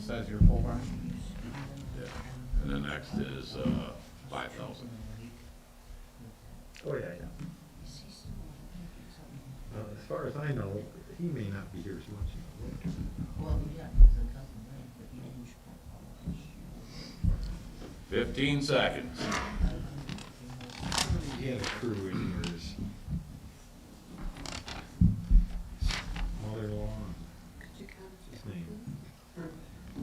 Says your full price. Yeah. And the next is, 5,000. Oh, yeah. As far as I know, he may not be here as much. Well, yeah, 15 seconds. He had a crew in yours. Mother-in-law, his name,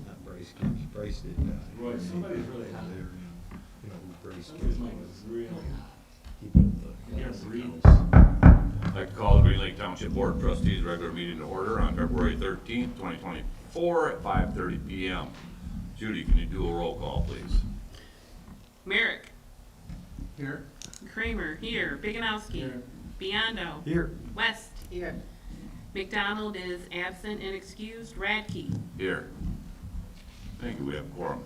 not Bryce Gibbs, Bryce did die. Roy, somebody's really hot. There, you know who Bryce His Gibbs mic was. is really, He built the. can't breathe. I'd like to call the Green Lake Township Board of Trustees regular meeting to order on February 13th, 2024 at 5:30 PM. Judy, can you do a roll call, please? Merrick, Here. Kramer, here, Biganowski, Here. Biondo, Here. West, Here. McDonald is absent and excused, Radke. Here. Thank you, we have quorum.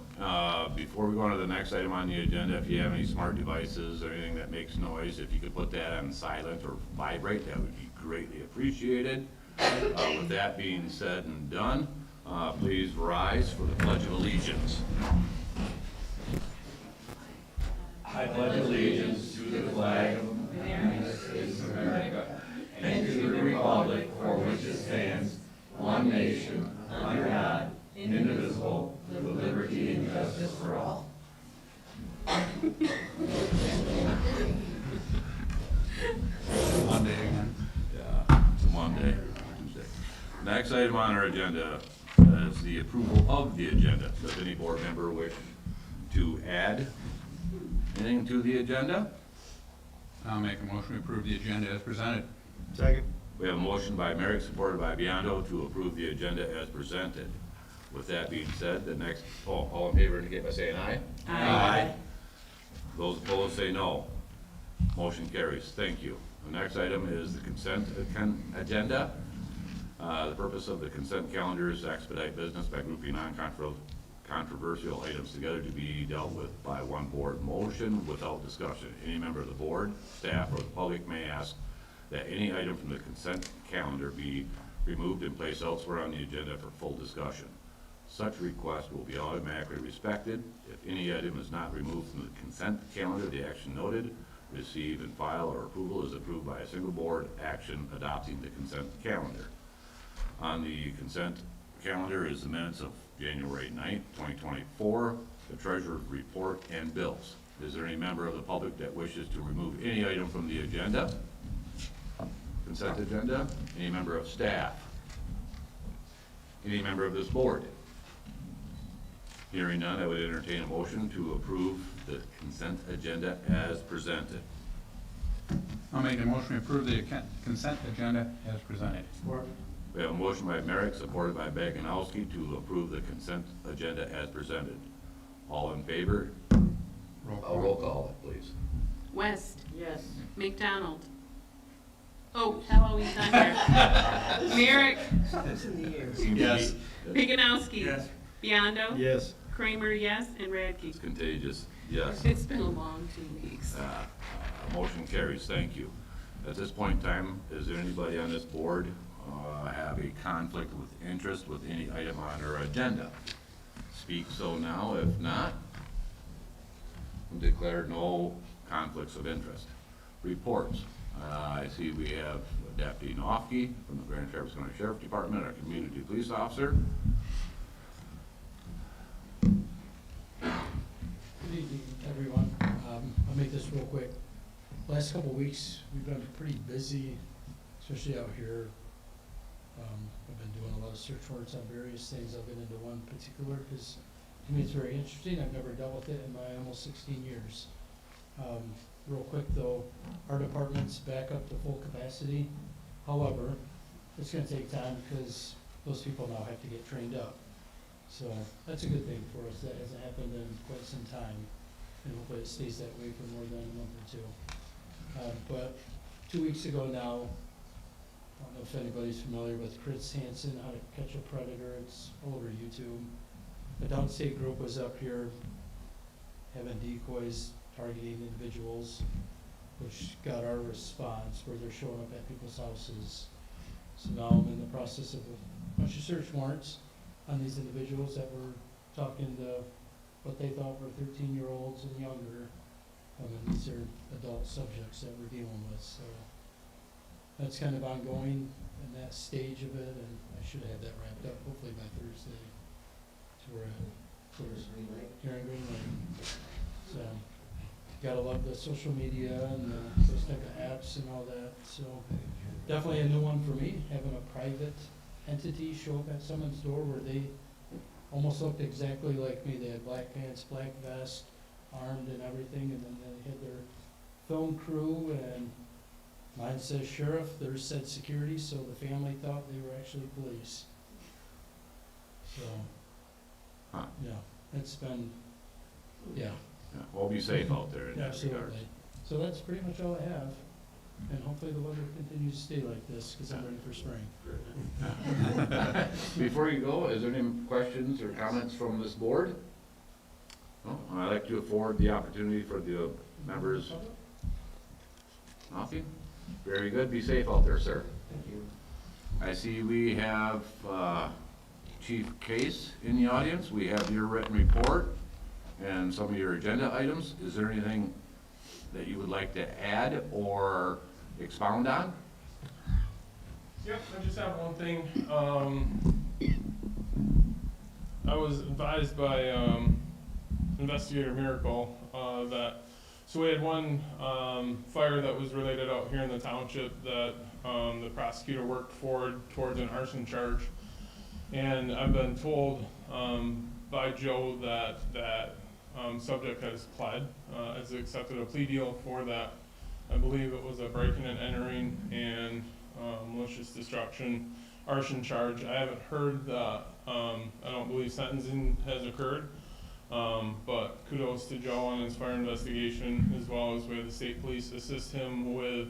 Before we go on to the next item on the agenda, if you have any smart devices or anything that makes noise, if you could put that on silent or vibrate, that would be greatly appreciated. With that being said and done, please rise for the Pledge of Allegiance. I pledge allegiance to the flag of the United States of America and to the republic for which it stands, one nation, under God, indivisible, with liberty and justice for all. Monday again. Yeah, it's Monday, Tuesday. Next item on our agenda is the approval of the agenda. Does any board member wish to add anything to the agenda? I'll make a motion to approve the agenda as presented. Second. We have a motion by Merrick, supported by Biondo, to approve the agenda as presented. With that being said, the next, all in favor indicate by saying aye. Aye. Those opposed say no. Motion carries. Thank you. The next item is the consent agenda. The purpose of the consent calendar is to expedite business by grouping non-controversial items together to be dealt with by one board motion without discussion. Any member of the board, staff, or the public may ask that any item from the consent calendar be removed and placed elsewhere on the agenda for full discussion. Such request will be automatically respected. If any item is not removed from the consent calendar, the action noted, receive and file, or approval is approved by a single board action adopting the consent calendar. On the consent calendar is the minutes of January 9th, 2024, the treasurer's report, and bills. Is there any member of the public that wishes to remove any item from the agenda? Consent agenda? Any member of staff? Any member of this board? Hearing none, I would entertain a motion to approve the consent agenda as presented. I'll make a motion to approve the consent agenda as presented. We have a motion by Merrick, supported by Baganowski, to approve the consent agenda as presented. All in favor? Roll A call. roll call, please. West, Yes. McDonald. Oh, hello, he's not here. Merrick, Something's in the air. Yes. Biganowski. Yes. Biondo. Yes. Kramer, yes, and It's Radke. contagious, yes. It's been a long 2 weeks. Motion carries, thank you. At this point in time, is there anybody on this board have a conflict with interest with any item on our agenda? Speak so now, if not, declare no conflicts of interest. Reports. I see we have Deputy Nofke from the Grand Traverse County Sheriff's Department, our community police officer. Good evening, everyone. I'll make this real quick. Last couple of weeks, we've been pretty busy, especially out here. I've been doing a lot of search warrants on various things. I'll get into one particular because to me it's very interesting. I've never dealt with it in my almost 16 years. Real quick though, our department's back up to full capacity. However, it's gonna take time because those people now have to get trained up. So that's a good thing for us. That hasn't happened in quite some time, and hopefully it stays that way for more than a month or two. But 2 weeks ago now, I don't know if anybody's familiar with Chris Hansen, How to Catch a Predator. It's all over YouTube. The downstate group was up here having decoys targeting individuals, which got our response where they're showing up at people's houses. So now I'm in the process of a bunch of search warrants. on these individuals that were talking to what they thought were 13-year-olds and younger. And these are adult subjects that we're dealing with, so that's kind of ongoing in that stage of it, and I should have that wrapped up hopefully by Thursday. So we're hearing green light. So, gotta love the social media and those type of apps and all that, so definitely a new one for me, having a private entity show up at someone's door where they almost looked exactly like me. They had black pants, black vest, armed and everything, and then they had their film crew, and mine says sheriff, theirs said security, so the family thought they were actually police. So, Huh. yeah, it's been, yeah, Yeah, well, be safe out there in that regard. absolutely. So that's pretty much all I have, and hopefully the weather continues to stay like this, because I'm ready for spring. Before you go, is there any questions or comments from this board? No, I'd like to afford the opportunity for the members. Nothing? Very good, be safe out there, sir. Thank you. I see we have Chief Case in the audience. We have your written report and some of your agenda items. Is there anything that you would like to add or expound on? Yep, I just have one thing. I was advised by Investigator Miracle so we had one fire that was related out here in the township that the prosecutor worked towards an arson charge. And I've been told by Joe that subject has pled, has accepted a plea deal for that. I believe it was a breaking and entering and malicious destruction arson charge. I haven't heard that, I don't believe sentencing has occurred, but kudos to Joe on his fire investigation, as well as we had the state police assist him with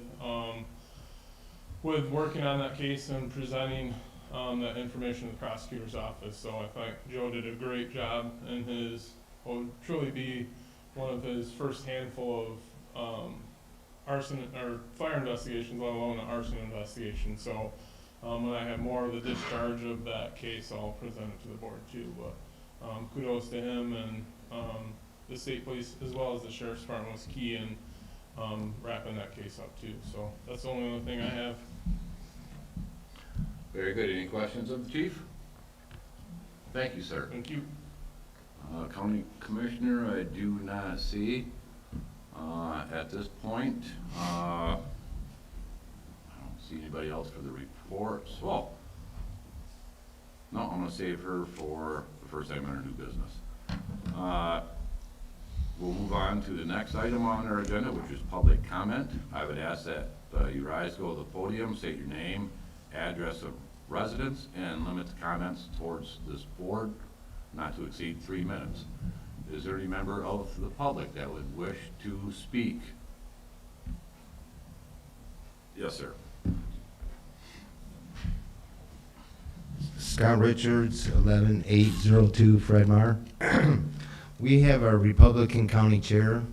working on that case and presenting that information to the prosecutor's office. So I think Joe did a great job, and will truly be one of his first handful of arson or fire investigations, let alone an arson investigation. So when I have more of the discharge of that case, I'll present it to the board too. But kudos to him, and the state police as well as the sheriff's department was key in wrapping that case up too. So that's the only other thing I have. Very good. Any questions of the chief? Thank you, sir. Thank you. County Commissioner, I do not see at this point. I don't see anybody else for the reports. Well, no, I'm going to save her for the first item on our new business. We'll move on to the next item on our agenda, which is public comment. I would ask that you rise, go to the podium, state your name, address of residence, and limit the comments towards this board not to exceed 3 minutes. Is there any member of the public that would wish to speak? Yes, sir. Scott Richards, 11802 Fred Meyer. We have our Republican County Chair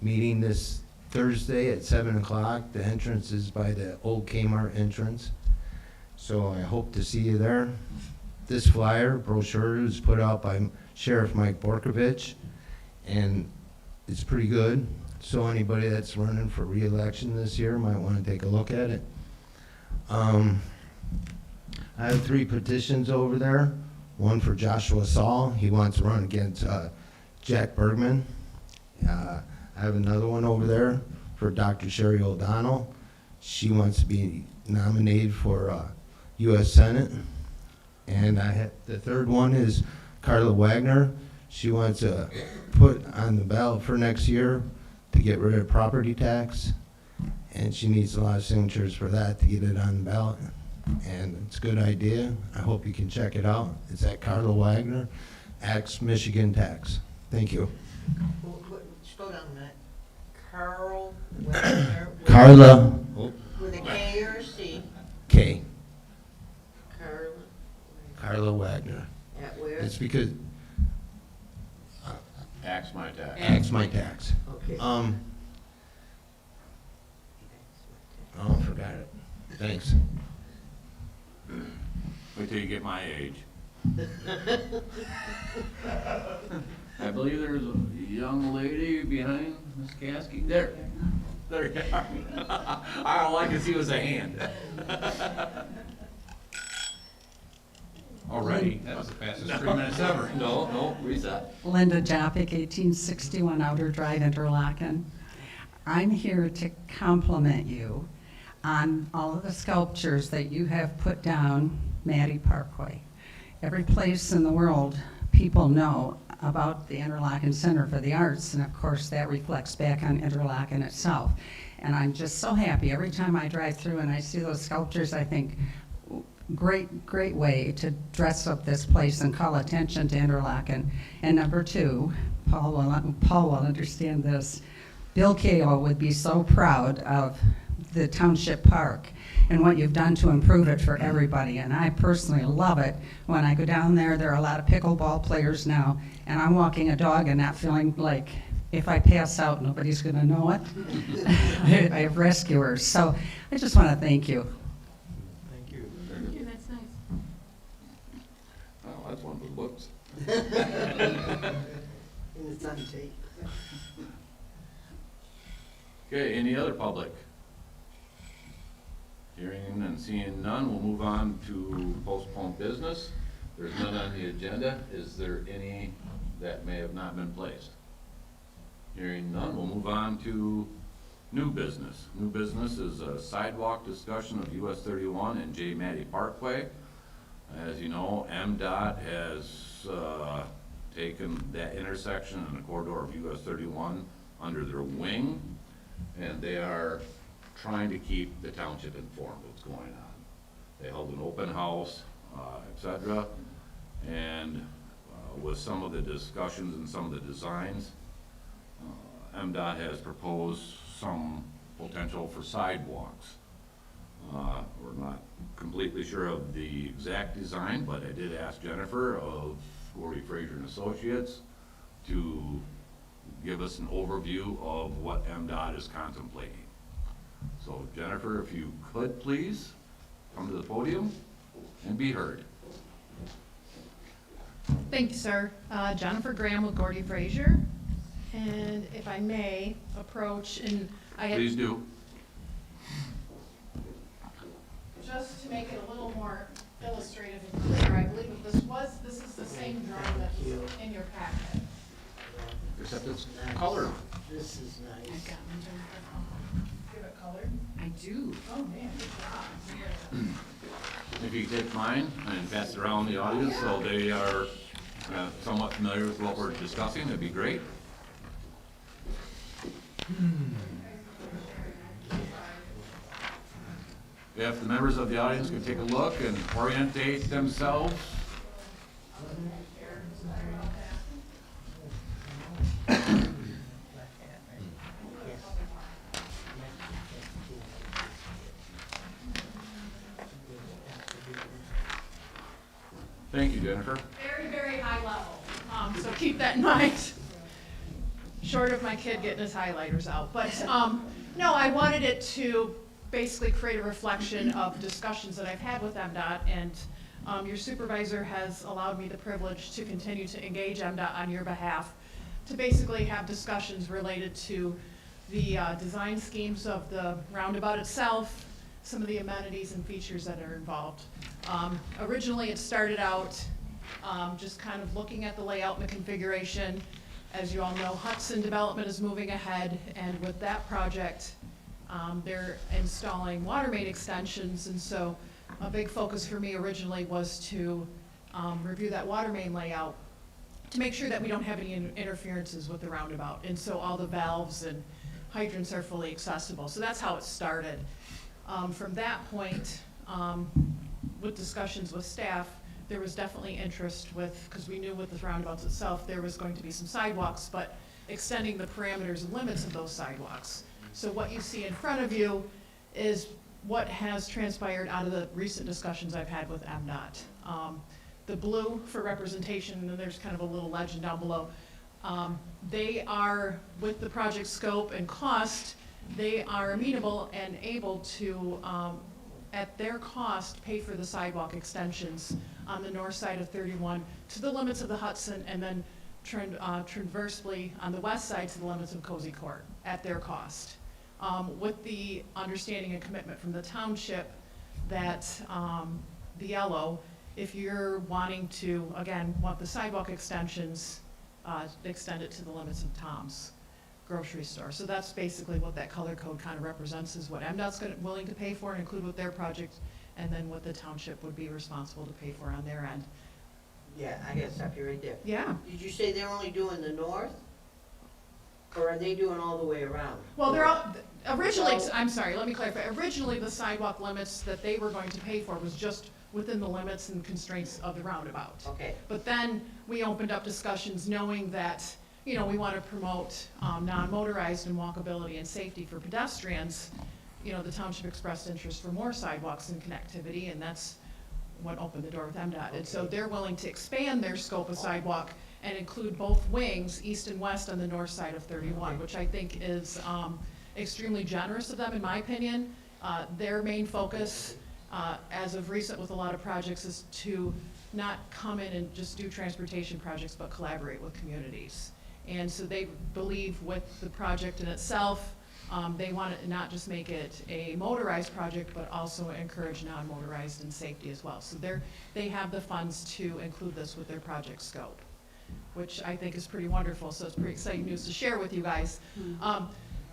meeting this Thursday at 7 o'clock. The entrance is by the old Kmart entrance. So I hope to see you there. This flyer, brochure, is put out by Sheriff Mike Borkovich, and it's pretty good. So anybody that's running for re-election this year might want to take a look at it. I have 3 petitions over there. One for Joshua Saul. He wants to run against Jack Bergman. I have another one over there for Dr. Sherry O'Donnell. She wants to be nominated for U.S. Senate. And I have the third one is Carla Wagner. She wants to put on the ballot for next year to get rid of property tax, and she needs a lot of signatures for that to get it on the ballot. And it's a good idea. I hope you can check it out. It's at Carla Wagner, Axe Michigan Tax. Thank you. Slow down a minute. Carl Wagner. Carla With a K or a C? K. Carla. Carla Wagner. At where? It's because Axe my tax. Axe my tax. Okay. Oh, forgot it. Thanks. Wait till you get my age. I believe there's a young lady behind Ms. Caskey. There you are. All I can see was a hand. Already, that was the fastest 3 minutes ever. No, reset. Linda Joppick, 1861 Outer Drive, Interlaken. I'm here to compliment you on all of the sculptures that you have put down Maddie Parkway. Every place in the world, people know about the Interlaken Center for the Arts, and of course that reflects back on Interlaken itself. And I'm just so happy every time I drive through and I see those sculptures. I think, great way to dress up this place and call attention to Interlaken. And number two, Paul will understand this. Bill Cahill would be so proud of the Township Park and what you've done to improve it for everybody. And I personally love it. When I go down there, there are a lot of pickleball players now, and I'm walking a dog and not feeling like if I pass out, nobody's gonna know it. I have rescuers. So I just wanna thank you. Thank you. Thank you, that's nice. Oh, that's one of the books. And it's on tape. Okay, any other public? Hearing and seeing none, we'll move on to postponed business. There's none on the agenda. Is there any that may have not been placed? Hearing none, we'll move on to new business. New business is a sidewalk discussion of US 31 and J. Maddie Parkway. As you know, MDOT has taken that intersection and the corridor of US 31 under their wing, and they are trying to keep the township informed of what's going on. They held an open house, et cetera, and with some of the discussions and some of the designs, MDOT has proposed some potential for sidewalks. We're not completely sure of the exact design, but I did ask Jennifer of Gordy Fraser and Associates to give us an overview of what MDOT is contemplating. So Jennifer, if you could please come to the podium and be heard. Thank you, sir. Jennifer Graham with Gordy Fraser. And if I may approach, and I had, Please do. just to make it a little more illustrative and clear, I believe that this is the same drawing that's in your packet. Except it's colored. This is I've nice. got one, Jennifer. Do you have it colored? I do. Oh, man, good job. If you could take mine and pass it around the audience so they are somewhat familiar with what we're discussing, that'd be great. If the members of the audience could take a look and orientate themselves. Thank you, Jennifer. Very, very high level, so keep that in mind. Short of my kid getting his highlighters out. But no, I wanted it to basically create a reflection of discussions that I've had with MDOT, and your supervisor has allowed me the privilege to continue to engage MDOT on your behalf to basically have discussions related to the design schemes of the roundabout itself, some of the amenities and features that are involved. Originally, it started out just kind of looking at the layout and the configuration. As you all know, Hudson Development is moving ahead, and with that project, they're installing water main extensions, and so a big focus for me originally was to review that water main layout to make sure that we don't have any interferences with the roundabout, and so all the valves and hydrants are fully accessible. So that's how it started. From that point, with discussions with staff, there was definitely interest with, because we knew with the roundabouts itself, there was going to be some sidewalks, but extending the parameters and limits of those sidewalks. So what you see in front of you is what has transpired out of the recent discussions I've had with MDOT. The blue for representation, and then there's kind of a little legend down below. They are, with the project scope and cost, they are amenable and able to, at their cost, pay for the sidewalk extensions on the north side of 31 to the limits of the Hudson, and then transversely on the west side to the limits of Cozy Court at their cost. With the understanding and commitment from the township that the yellow, if you're wanting to, again, want the sidewalk extensions, extend it to the limits of Tom's grocery store. So that's basically what that color code kind of represents, is what MDOT's willing to pay for and include with their project, and then what the township would be responsible to pay for on their end. Yeah, I gotta stop you right there. Yeah. Did you say they're only doing the north? Or are they doing all the way around? Well, they're all, originally, So- I'm sorry, let me clarify. Originally, the sidewalk limits that they were going to pay for was just within the limits and constraints of the roundabout. Okay, But then we opened up discussions knowing that, you know, we want to promote non-motorized and walkability and safety for pedestrians. You know, the township expressed interest for more sidewalks and connectivity, and that's what opened the door with MDOT. And so Okay. they're willing to expand their scope of sidewalk and include both wings, east and west, on the north side of 31, Okay. which I think is extremely generous of them, in my opinion. Their main focus, as of recent with a lot of projects, is to not come in and just do transportation projects, but collaborate with communities. And so they believe with the project in itself, they want to not just make it a motorized project, but also encourage non-motorized and safety as well. So they have the funds to include this with their project scope, which I think is pretty wonderful. So it's pretty exciting news to share with you guys.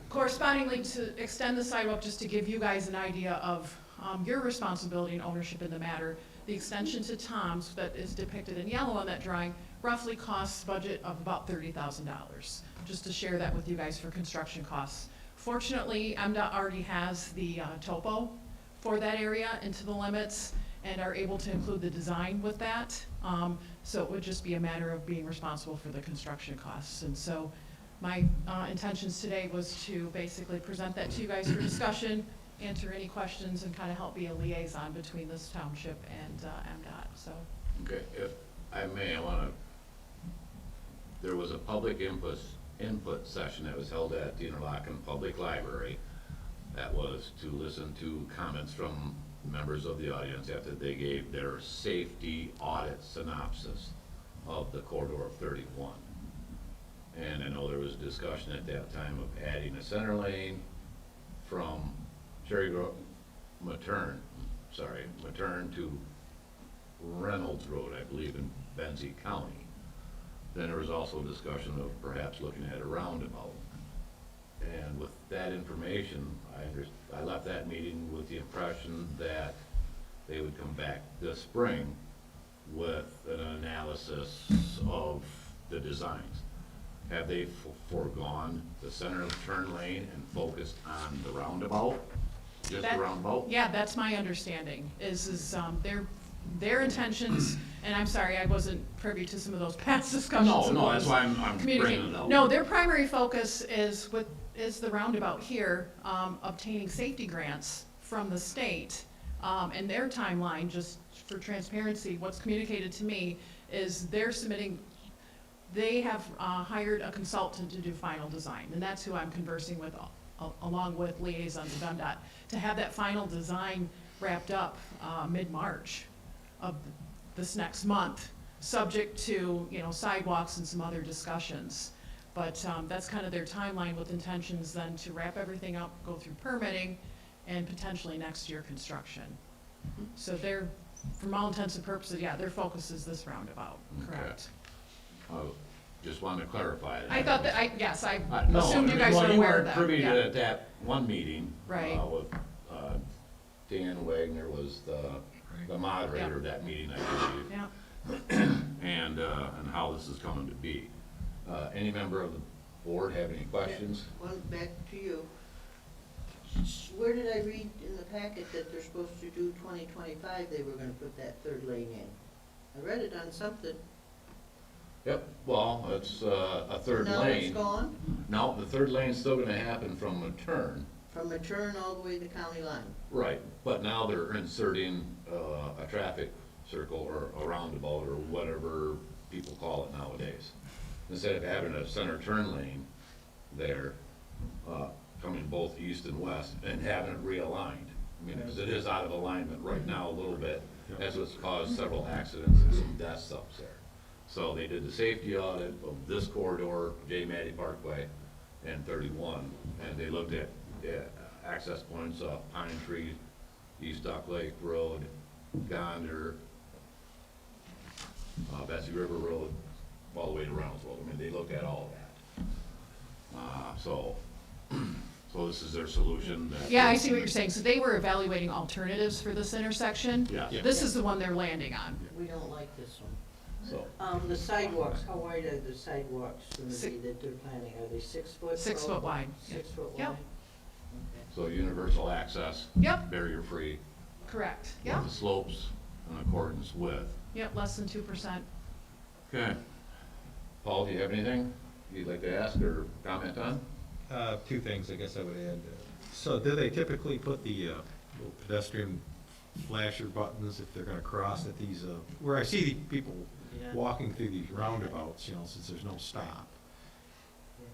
Correspondingly, to extend the sidewalk, just to give you guys an idea of your responsibility and ownership in the matter, the extension to Tom's that is depicted in yellow on that drawing roughly costs budget of about $30,000, just to share that with you guys for construction costs. Fortunately, MDOT already has the topo for that area into the limits and are able to include the design with that. So it would just be a matter of being responsible for the construction costs. And so my intentions today was to basically present that to you guys for discussion, answer any questions, and kind of help be a liaison between this township and MDOT, so. Okay, if I may, there was a public input session that was held at the Interlochen Public Library that was to listen to comments from members of the audience after they gave their safety audit synopsis of the corridor of 31. And I know there was discussion at that time of adding a center lane from Matern to Reynolds Road, I believe, in Benzie County. Then there was also discussion of perhaps looking at a roundabout. And with that information, I left that meeting with the impression that they would come back this spring with an analysis of the designs. Have they foregone the center turn lane and focused on the roundabout? Just the roundabout? Yeah, that's my understanding, is their intentions, and I'm sorry, I wasn't privy to some of those past discussions. No, that's why I'm bringing it up. No, their primary focus is the roundabout here, obtaining safety grants from the state. And their timeline, just for transparency, what's communicated to me is they have hired a consultant to do final design, and that's who I'm conversing with, along with liaisons of MDOT, to have that final design wrapped up mid-March of this next month, subject to, you know, sidewalks and some other discussions. But that's kind of their timeline, with intentions then to wrap everything up, go through permitting, and potentially next year construction. So they're, from all intents and purposes, yeah, their focus is this roundabout, Okay. correct? Just wanted to clarify that. I thought that, I No, assumed you guys were well, aware of you that. weren't privy Yeah. to that one meeting. Right. With Dan Wagner was the moderator of that meeting, I believe. Yeah. And how this is coming to be. Any member of the board have any questions? one back to you. Where did I read in the packet that they're supposed to do 2025, they were gonna put that third lane in? I read it on something. Yep, well, it's a third Now it's lane. gone, No, the third lane's still gonna happen from Matern. from Matern all the way to the county line. Right, but now they're inserting a traffic circle or a roundabout or whatever people call it nowadays. Instead of having a center turn lane there, coming both east and west, and having it realigned. I mean, because it is out of alignment right now a little bit. That's what's caused several accidents and some deaths up there. So they did the safety audit of this corridor, J. Matty Parkway and 31, and they looked at access points off Pine Tree, East Duck Lake Road, Gonder, Betsy River Road, all the way to Reynolds Road. I mean, they looked at all of that. So this is their solution. Yeah, I see what you're saying. So they were evaluating alternatives for this intersection. Yeah. This is the one they're landing on. We don't like this one. So, The sidewalks, how wide are the sidewalks gonna Six- be that they're planning? Are they 6 foot? 6 foot wide. 6 foot Yep. wide? so universal access, Yep, barrier-free, correct. with Yep, the slopes in accordance with. yep, less than 2%. Okay. Paul, do you have anything you'd like to ask or comment on? Two things I guess I would add. So do they typically put the little pedestrian flasher buttons if they're gonna cross at these, where I see the people Yeah. walking through these roundabouts, you know, since there's no stop?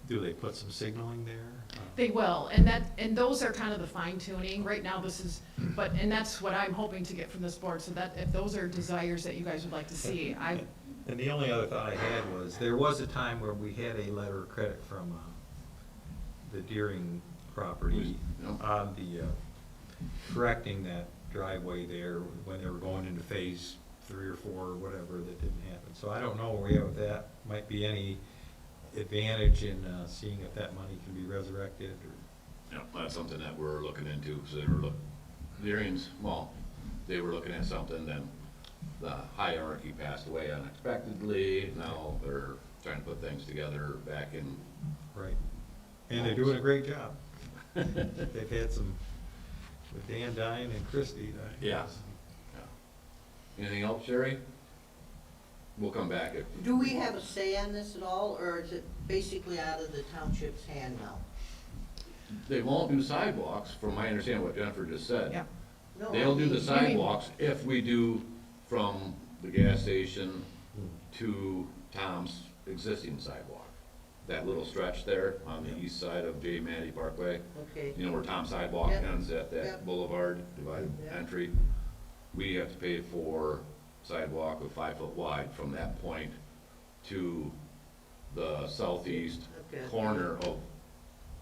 Do they put some signaling there? They will, and those are kind of the fine tuning. Right now, this is, and that's what I'm hoping to get from this board, so that if those are desires that you guys would like to see, And the only other thought I had was, there was a time where we had a letter of credit from the Deering property Yep. on the correcting that driveway there when they were going into phase 3 or 4 or whatever, that didn't happen. So I don't know where we are with that. Might be any advantage in seeing if that money can be resurrected or. Yeah, that's something that we're looking into, so they were they were looking at something, then the hierarchy passed away unexpectedly, now they're trying to put things together back in. Right. And they're doing a great job. They've had some, with Dan dying and Christie dying. Yeah. Anything else, Sherry? We'll come back if. Do we have a say on this at all, or is it basically out of the township's hand now? They won't do sidewalks, from my understanding what Jennifer just said. yeah. No, They'll I do the mean- sidewalks if we do from the gas station to Tom's existing sidewalk. That little stretch there on the east side of J. Matty Parkway, Okay, you know where Tom's sidewalk Yep. ends at that Yep. boulevard divided Yep. entry. We have to pay for sidewalk of 5 foot wide from that point to the southeast okay. corner of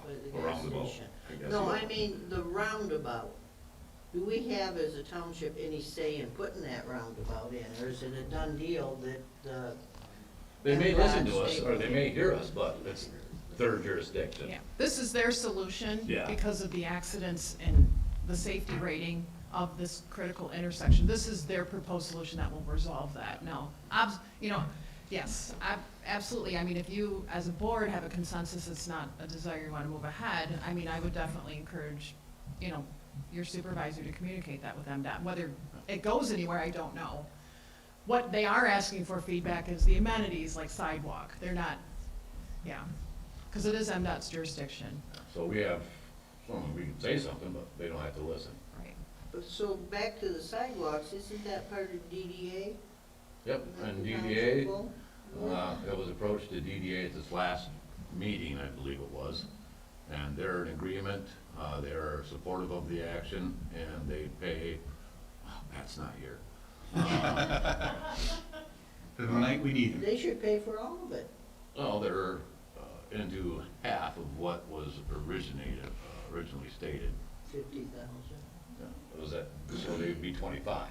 By the a gas roundabout. station. I guess No, you- I mean, the roundabout. Do we have, as a township, any say in putting that roundabout in, or is it a done deal that, They may listen to MDOT us, or they may hear us, but it's their jurisdiction. Yeah, this is their solution Yeah. because of the accidents and the safety rating of this critical intersection. This is their proposed solution that will resolve that. No, yes, absolutely. I mean, if you, as a board, have a consensus, it's not a desire you want to move ahead, I mean, I would definitely encourage, your supervisor to communicate that with MDOT. Whether it goes anywhere, I don't know. What they are asking for feedback is the amenities like sidewalk. They're not, because it is MDOT's jurisdiction. So we have, we can say something, but they don't have to listen. Right. so back to the sidewalks, isn't that part of DDA? Yep, and The DDA, township it was approached to DDA at this last meeting, I believe it was, and they're in agreement, they're supportive of the action, and they pay, Pat's not here. For the night we need will? it. They should pay for all of it. Well, they're into half of what was originally stated. 50,000. It was that, so they'd be 25.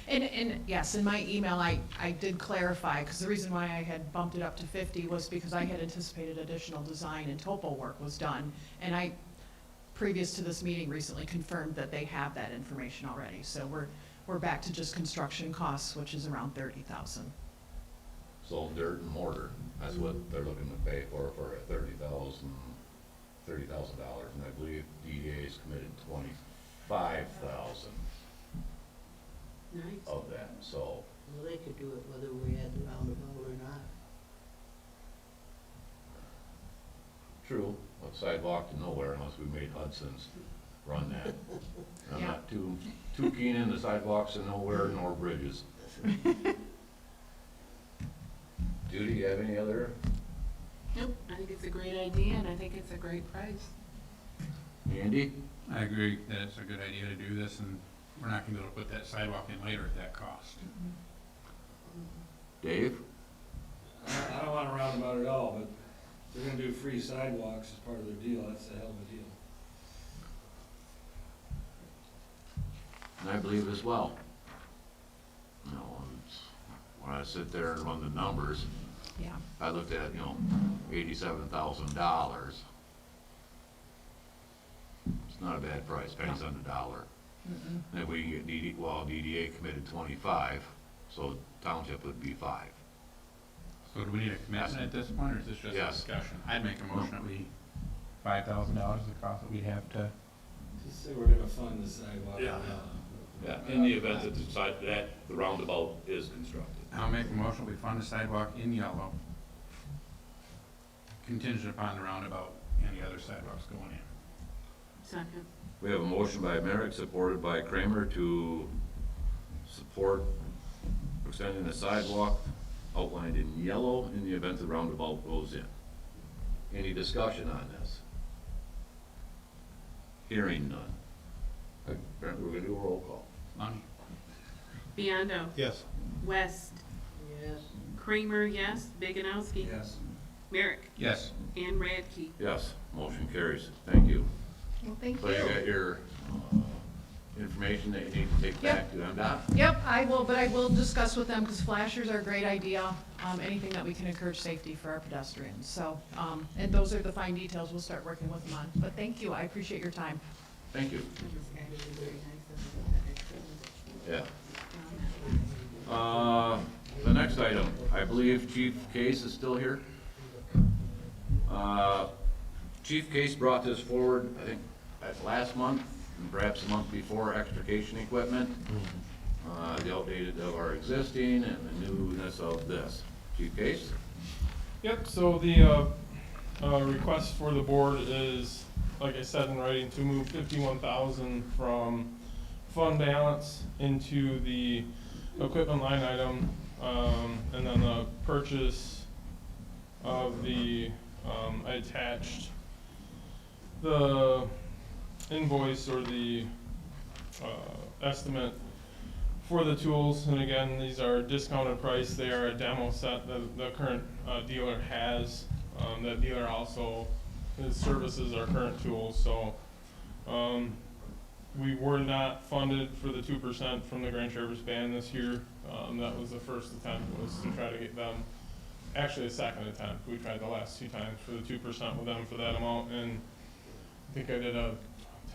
And yes, in my email, I did clarify, because the reason why I had bumped it up to 50 was because I had anticipated additional design and topo work was done. And I, previous to this meeting recently, confirmed that they have that information already. So we're back to just construction costs, which is around 30,000. So dirt and mortar, that's what they're looking to pay for $30,000, and I believe DDA's committed 25,000 Nice. of that, so. Well, they could do it whether we had the roundabout or not. True, a sidewalk to nowhere unless we made Hudson's run that. I'm Yeah. not too keen into sidewalks to nowhere nor bridges. Judy, you have any other? Nope, I think it's a great idea and I think it's a great price. Andy? I agree that it's a good idea to do this, and we're not gonna be able to put that sidewalk in later at that cost. Dave? I don't want to roundabout at all, but if they're gonna do free sidewalks as part of their deal, that's a hell of a deal. And I believe as well. You know, when I sit there and run the numbers, Yeah. I looked at, $87,000. It's not a bad price, pennies on the dollar. And if we can get DDA committed 25, so township would be 5. So do we need a commitment at this point, or is this just a Yes. discussion? I'd make a motion that we, $5,000 is the cost that we'd have to, Just say we're gonna fund the sidewalk. Yeah. Yeah, in the event that the roundabout is constructed. I'll make a motion, we fund the sidewalk in yellow, contingent upon the roundabout and the other sidewalks going in. Second. We have a motion by Merrick, supported by Kramer, to support extending the sidewalk outlined in yellow in the event the roundabout goes in. Any discussion on this? Hearing none. Apparently, we're gonna do a roll call. Lonnie? Biondo. Yes. West. Yes. Kramer, yes. Biganowski. Yes. Merrick. Yes. And Radke. Yes, motion carries. Thank you. Well, thank So you you. got your information that you need to take back to MDOT? Yep, I will discuss with them, because flashers are a great idea, anything that we can encourage safety for our pedestrians. So, and those are the fine details we'll start working with them on. But thank you, I appreciate your time. Thank you. Yeah. The next item, I believe Chief Case is still here. Chief Case brought this forward, I think, last month, and perhaps the month before, extrication equipment. The outdated of our existing and the newness of this. Chief Case? Yep, so the request for the board is, like I said in writing, to move 51,000 from fund balance into the equipment line item, and then the purchase of the, I attached the invoice or the estimate for the tools. And again, these are discounted price. They are a demo set that the current dealer has. That dealer also services our current tools. So we were not funded for the 2% from the Grand Traverse Band this year. That was the first attempt, was to try to get them. Actually, the second attempt. We tried the last 2 times for the 2% with them for that amount, and I think I did a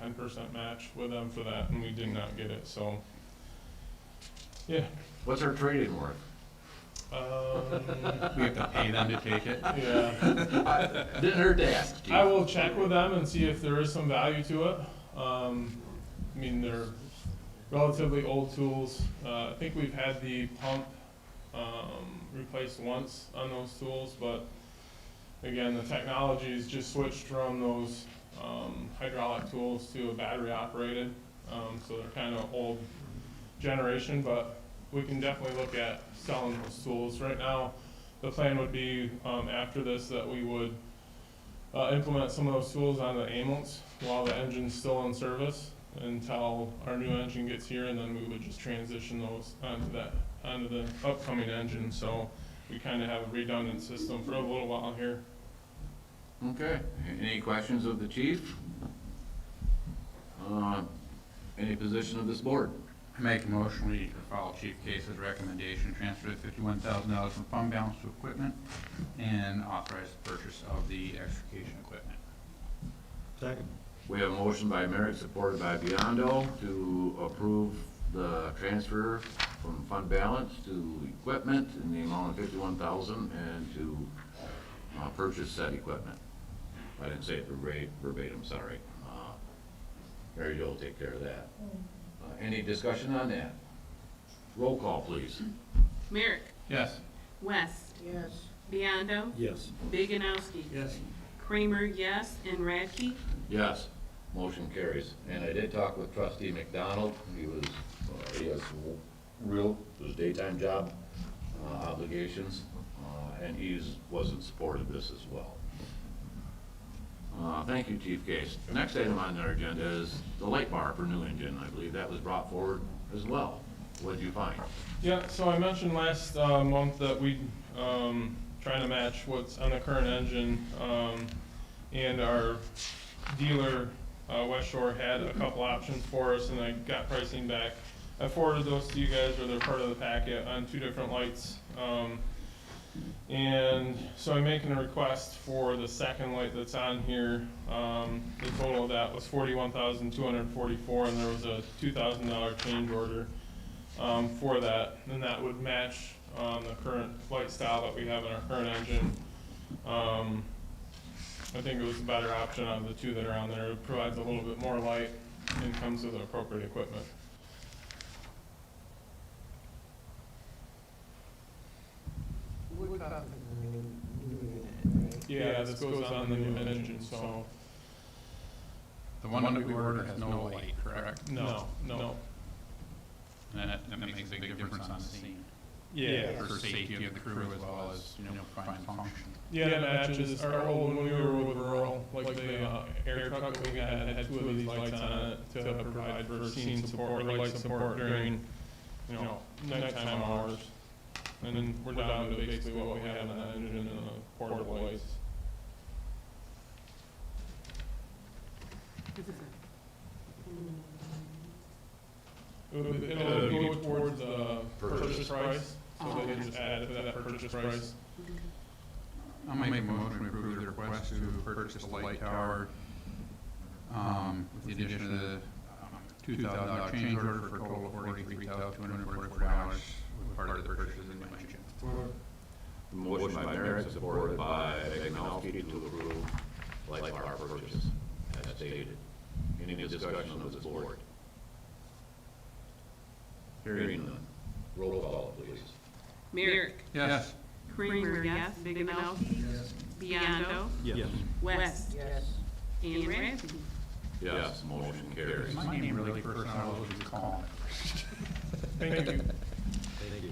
10% match with them for that, and we did not get it. So, yeah. What's our trade-in worth? We have to pay them to take it? Yeah. Didn't hurt to ask, Chief. I will check with them and see if there is some value to it. I mean, they're relatively old tools. I think we've had the pump replaced once on those tools, but again, the technology's just switched from those hydraulic tools to a battery operated. So they're kind of old generation, but we can definitely look at selling those tools. Right now, the plan would be, after this, that we would implement some of those tools on the ambulance while the engine's still in service until our new engine gets here, and then we would just transition those onto the upcoming engine. So we kind of have a redundant system for a little while here. Okay, any questions of the chief? Any position of this board? I make a motion, we follow Chief Case's recommendation, transfer $51,000 from fund balance to equipment, and authorize the purchase of the extrication equipment. Second. We have a motion by Merrick, supported by Biondo, to approve the transfer from fund balance to equipment in the amount of $51,000 and to purchase said equipment. I didn't say it verbatim, sorry. Mary Jo will take care of that. Any discussion on that? Roll call, please. Merrick. Yes. West. Yes. Biondo. Yes. Biganowski. Yes. Kramer, yes. And Radke. Yes, motion carries. And I did talk with trustee McDonald. He has his daytime job obligations, and was in support of this as well. Thank you, Chief Case. Next item on our agenda is the light bar for new engine. I believe that was brought forward as well. What did you find? Yeah, so I mentioned last month that we trying to match what's on the current engine, and our dealer, West Shore, had a couple options for us, and I got pricing back. I forwarded those to you guys, or they're part of the packet, on 2 different lights. And so I'm making a request for the second light that's on here. The total of that was $41,244, and there was a $2,000 change order for that, and that would match the current light style that we have in our current engine. I think it was a better option out of the 2 that are on there. It provides a little bit more light and comes with the appropriate equipment. Yeah, this goes on the new engine, so. The one that we ordered has no light, correct? No. And that makes a big difference on the scene. Yeah. For safety of the crew as well as, fine function. Yeah, it matches our old, when we were with rural, like the air truck that we had 2 of these lights on it to provide for scene support, or light support during, nighttime hours. And then we're down to basically what we have in the engine and the portable lights. It'll go towards the purchase price, so they can just add it to that purchase price. I'll make a motion to approve the request to purchase the light tower, with the addition of the $2,000 change order for a total of $43,244 with part of the purchase as mentioned. Motion by Merrick, supported by Bagnowski to approve light bar purchase, as stated. Any discussion on this board? Hearing none. Roll call, please. Merrick. Yes. Kramer, yes. Viganowski. Yes. Biondo. Yes. West. Yes. And Rafferty. Yes, motion carries. My name really first, I was just calling it. Thank you.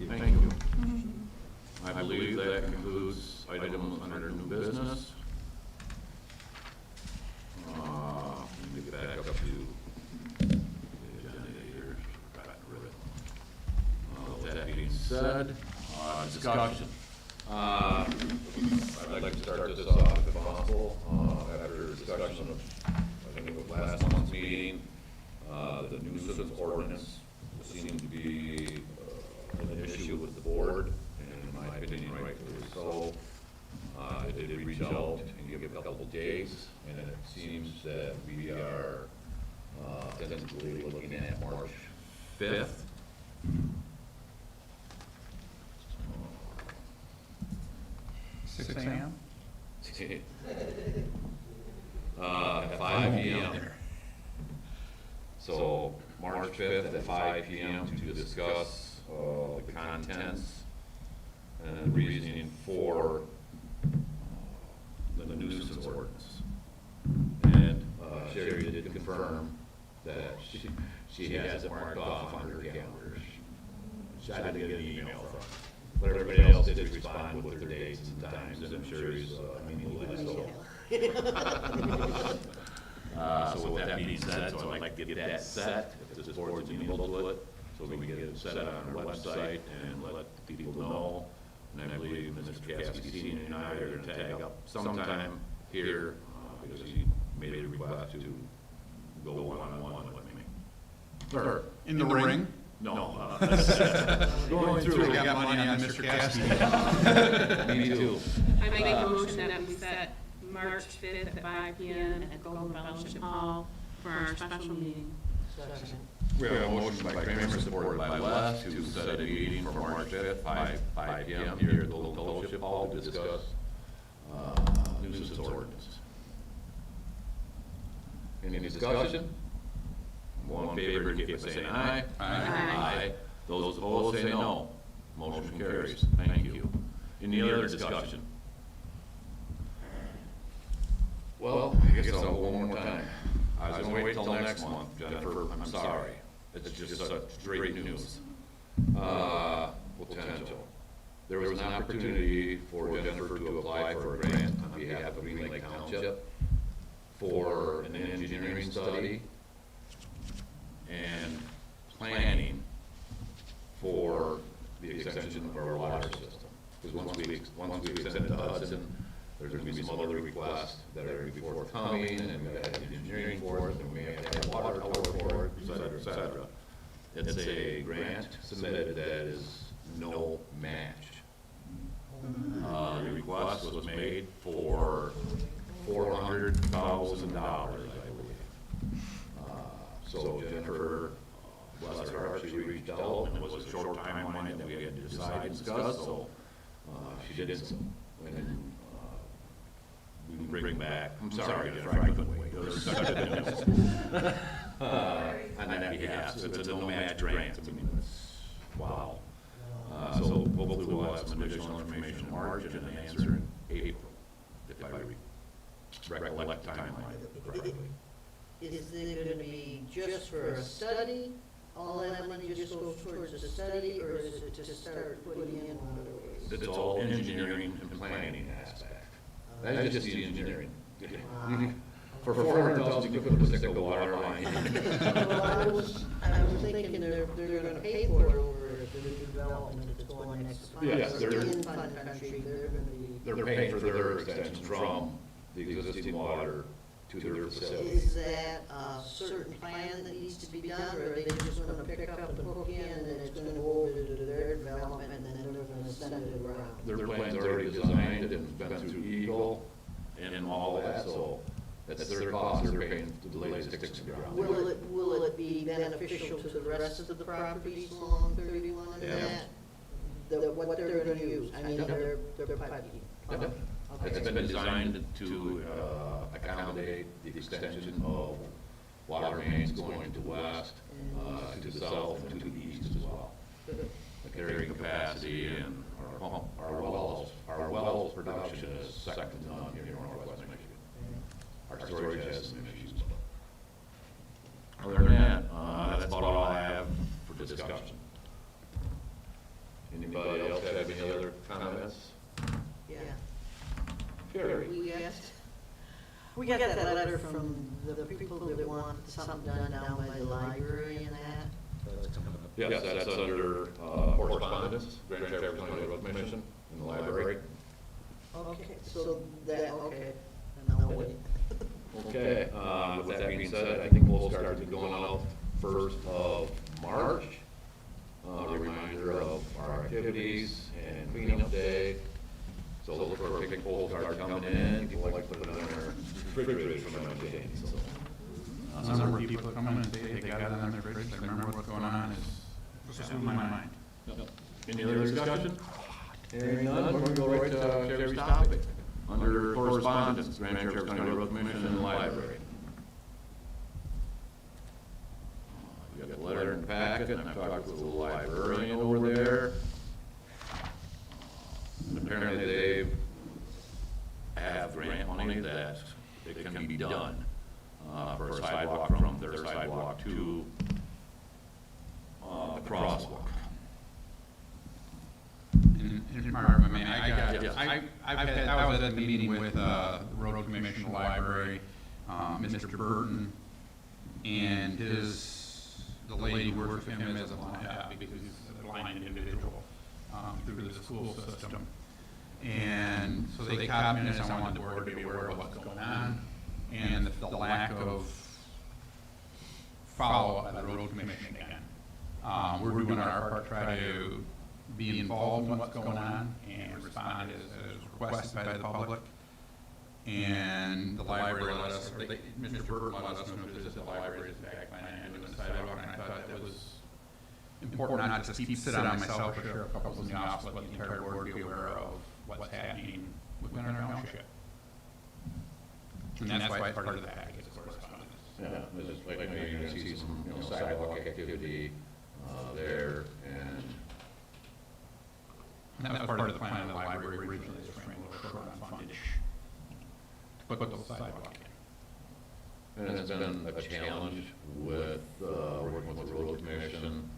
Thank you. I believe that concludes items under new business. Let me get back up to the agenda here. With that being said, discussion. I'd like to start this off if possible. After discussion of, I think, of last month's meeting, the nuisance ordinance seemed to be an issue with the board, and in my opinion, rightfully so. I did reach out and give a couple days, and it seems that we are tentatively looking at March 5th. 6 a.m.? At 5 p.m. So, March 5th at 5 p.m. to discuss the contents and reasoning for the nuisance ordinance. And Sherry did confirm that she has it marked off on her calendar. I didn't get an email from her. But everybody else did respond with their dates and times, and I'm sure he's, so. So with that being said, so I'd like to get that set, if this board's amenable to it, so we can get it set on our website and let people know. And I believe Mr. Caskey Senior and I are gonna tag up sometime here, because he made a request to go one-on-one with me. Or, In the ring? no, Going through, we got money on Mr. Caskey. Me too. I make a motion that we set March 5th at 5 p.m. at Golden Fellowship Hall for our special meeting. We have a motion by Kramer, supported by West, to set a meeting for March 5th, 5 p.m. here at the Golden Fellowship Hall to discuss nuisance ordinance. Any discussion? All in favor, indicate by saying aye. Aye. Those opposed, say no. Motion carries. Thank you. Any other discussion? Well, I guess I'll go one more time. I was gonna wait till next month, Jennifer, I'm sorry. It's just such great news. Potential. There was an opportunity for Jennifer to apply for a grant on behalf of Green Lake Township for an engineering study and planning for the extension of our water system. Because once we extend it to Hudson, there's gonna be some other requests that are gonna be forthcoming, and we gotta have engineering for it, and we have to have water tower for it, et cetera, et cetera. It's a grant submitted that is no match. The request was made for $400,000, I believe. So Jennifer, bless her heart, she reached out, and it was a short timeline that we had to decide and discuss, so she did so. And we can bring back, I'm sorry, Jennifer, I couldn't wait. It was such a news. On that behalf, so it's a no-match grant. I mean, it's, wow. So hopefully we'll have some additional information in March and an answer in April, if I recollect the timeline correctly. Is it gonna be just for a study? All that money just goes towards a study, or is it to start putting in waterways? It's all engineering and planning aspect. That is just the engineering. For $400,000, you couldn't stick a water line. Well, I was thinking they're gonna pay for it over the development that's going next month. Yes, they're- In Fun Country, they're gonna be. They're paying for their extension from the existing water to their facility. Is that a certain plan that needs to be done, or are they just gonna pick up and hook in, and it's gonna go over to their development, and then they're gonna send it around? Their plan's already designed and been through Eagle and all that, so that's their cost, they're paying to lay the sticks in the ground. Will it be beneficial to the rest of the properties along 31 and Yeah. that? What they're gonna use, I mean, their piping? Yep. It's been designed to accommodate the extension of water mains going to west, to the south, and to the east as well. The carrying capacity and our wells production is second to none here in northwest Michigan. Our storage has some issues. Other than that, that's about all I have for discussion. Anybody else have any other comments? Yeah. Carrie? We got that letter from the people that want something done down by the library and that. Yes, that's under correspondence, Grand Traverse County Road Commission in the library. Okay, so that, okay, and I'll wait. Okay, with that being said, I think we'll start going out 1st of March. A reminder of our activities and cleanup day. So look for big poles start coming in, people like to put it on their refrigerators from them days, so. A number of people come in and say they got it on their fridge, they remember what's going on, is just in my mind. Any other discussion? Hearing none, we're gonna go right to Sherry's topic. Under correspondence, Grand Traverse County Road Commission and the library. You got the letter in the packet, and I've talked with the librarian over there. And apparently they have grant money that it can be done for a sidewalk from their sidewalk to the crosswalk. I was at the meeting with the Road Commission, the library, Mr. Burton, and the lady who works for him is not happy because he's a blind individual through the school system. And so they copied me, and I wanted the board to be aware of what's going on, and the lack of follow-up by the Road Commission again. We're doing our part to try to be involved in what's going on and respond as requested by the public. And the library let us, or Mr. Burton let us know that the library is back planning on doing the sidewalk, and I thought that was important not to just sit on myself, but share a couple of the office, let the entire board be aware of what's happening within our township. And that's why it's part of the package, of correspondence. Yeah, it's just like, you're gonna see some, sidewalk activity, there, and that was part of the plan of the library originally, is framed with a program fundage to put the sidewalk in. And it's been a challenge with, working with the road commission.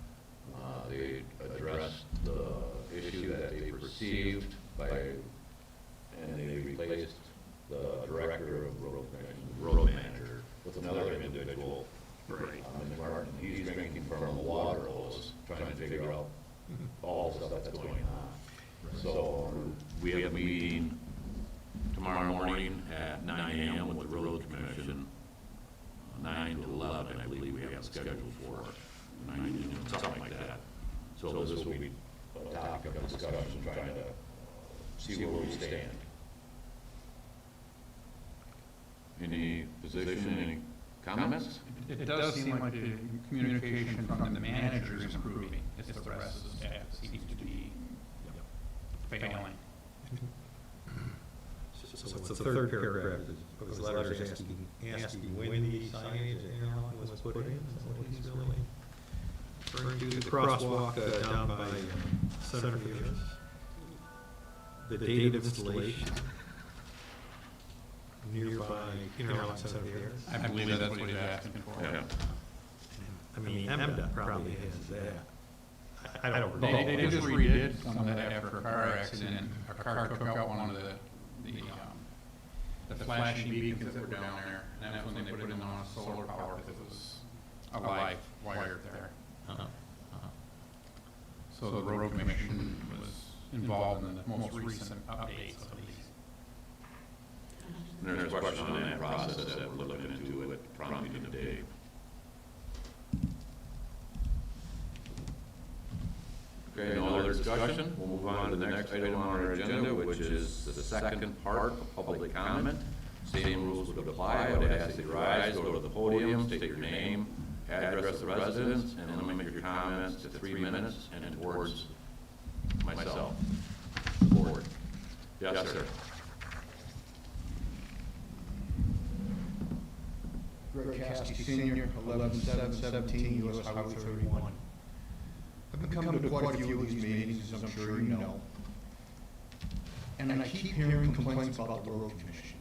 They addressed the issue that they perceived and they replaced the director of road commission, road meeting tomorrow morning at 9 a.m. with the road commission. 9 to 11, I believe we have it scheduled for, 9 to noon, something like that. So this will be a topic of discussion, trying to see where we stand. Any position, any comments? It does seem like the communication from the manager is improving. It's the rest of the staff that seems to be failing. So it's the third paragraph of his letter is asking when the signage at Interlochen was put in, is that what he's really referring to? The crosswalk down by Center Fields? The date of installation nearby Interlochen Center Fields? I believe that's what he's asking for. Yeah. I mean, MDOT probably has that. I don't recall. They just redid some of that after a car accident. A car took out one of the flashing beacons that were down there, and that's when they put in on solar power, because it was a live wire there. So the road commission was involved in the most recent updates of these. And there's a question on that process that we're looking into it promptly today. Okay, no other discussion? We'll move on to the next item on our agenda, which is the second part of public comment. Same rules would apply. I would ask that you rise, go to the podium, state your name, address of residence, and limit your comments to 3 minutes and towards myself. Board. Yes, sir. Greg Caskey Senior, 11/7/17, US Highway 31. I've been coming to quite a few of these meetings, as I'm sure you know. And I keep hearing complaints about the road commission.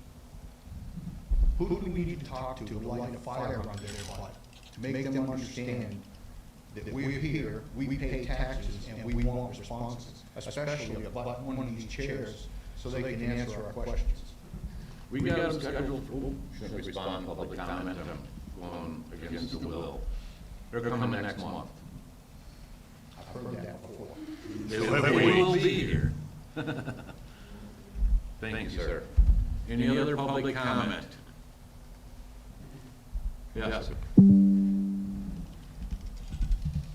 Who do we need to talk to light a fire under their butt, to make them understand that we're here, we pay taxes, and we want responses, especially about one of these chairs, so they can answer our questions. We got them scheduled for, shouldn't respond to public comment, I'm going against the will. They're coming next month. I've heard that before. They will be here. Thank you, sir. Any other public comment? Yes, sir.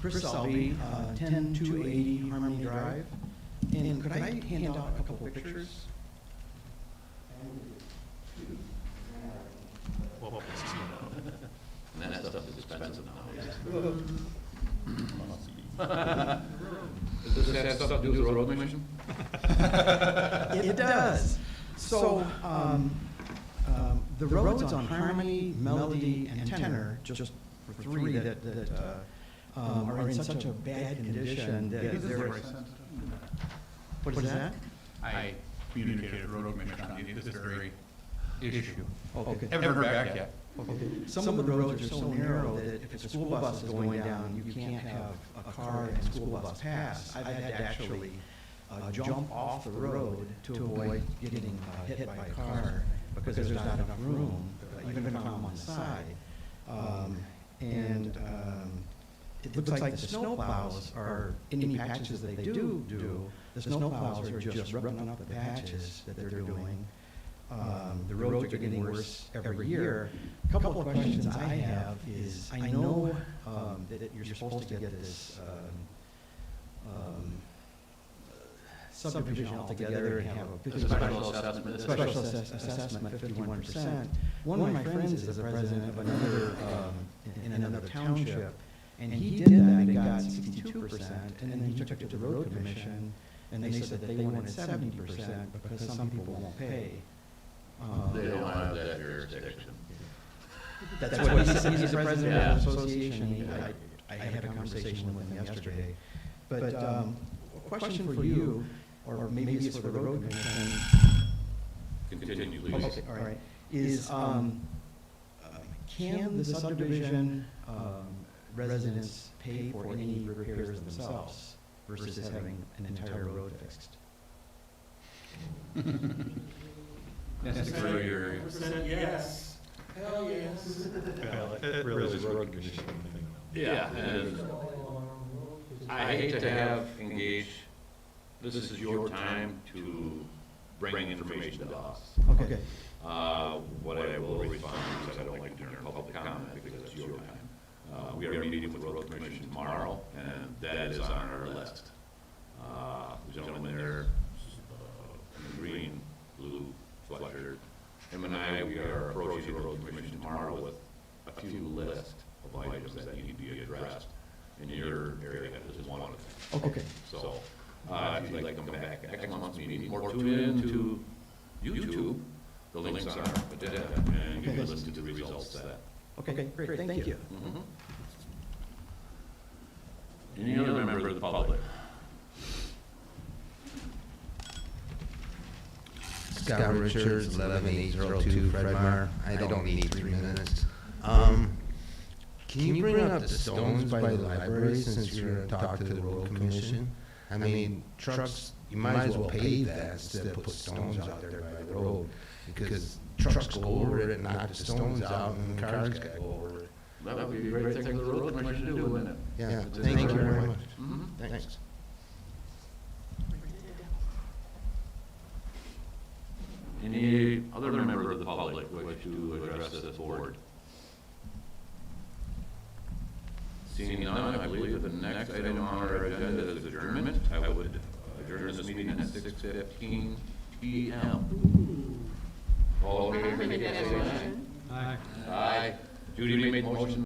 Chris Selby, 10280 Harmony Drive. And could I hand out a couple of pictures? And that stuff is expensive nowadays. Does this have stuff to do with the road commission? It does. So, the roads on Harmony, Melody, and Tenor, just for three that are in such a bad condition that they're... What is that? I communicated with the road commission on this very issue. Okay. Haven't heard back yet. Okay. Some of the roads are so narrow that if a school bus is going down, you can't have a car and school bus pass. I've had to actually jump off the road to avoid getting hit by a car because there's not enough room, even if I'm on the side. It looks like the snowplows are, any patches that they do, the snowplows are just ripping up the patches that they're doing. The roads are getting worse every year. A couple of questions I have is, I know that you're supposed to get this subdivision altogether and have a Special assessment. special assessment, 51%. One of my friends is the president of another, in another township, and he did that and got 62%, and then he took it to the road commission, and they said that they wanted 70% because some people won't pay. They don't have that jurisdiction. That's what he said. He's the president of the association. I had a conversation with him yesterday. But a question for you, or maybe it's for the road commission. Continue, please. Okay, all right. Is, can the subdivision residents pay for any repairs themselves versus having an entire road fixed? That's a great area. Yes. Hell yes. Well, it really is a road commission thing. Yeah, and I hate to have engaged, this is your time to bring information to us. Okay. What I will respond to is I don't like to turn public comment because that's your time. We are meeting with the road commission tomorrow, and that is on our list. The gentleman there, in green, blue sweatshirt, him and I, we are approaching the road commission tomorrow with a few lists of items that need to be addressed in your area. This is one of them. Okay. So, if you'd like to come back next month's meeting, or tune in to YouTube, the links are agenda, and you can listen to the results of that. Okay, great, thank you. Any other member of the public? Scott Richards, 11802 Fred Meyer. I don't need 3 minutes. Can you bring up the stones by the library since you're gonna talk to the road commission? I mean, trucks, you might as well pave that instead of put stones out there by the road. Because trucks go over it and knock the stones out and cars gotta go over it. That would be a great thing for the road commission to do, wouldn't it? Yeah, thank you very much. Thanks. Any other member of the public wish to address this board? Seeing none, I believe that the next item on our agenda is adjournment. I would adjourn this meeting at 6:15 p.m. All in favor, indicate by saying aye. Aye. Judy made the motion.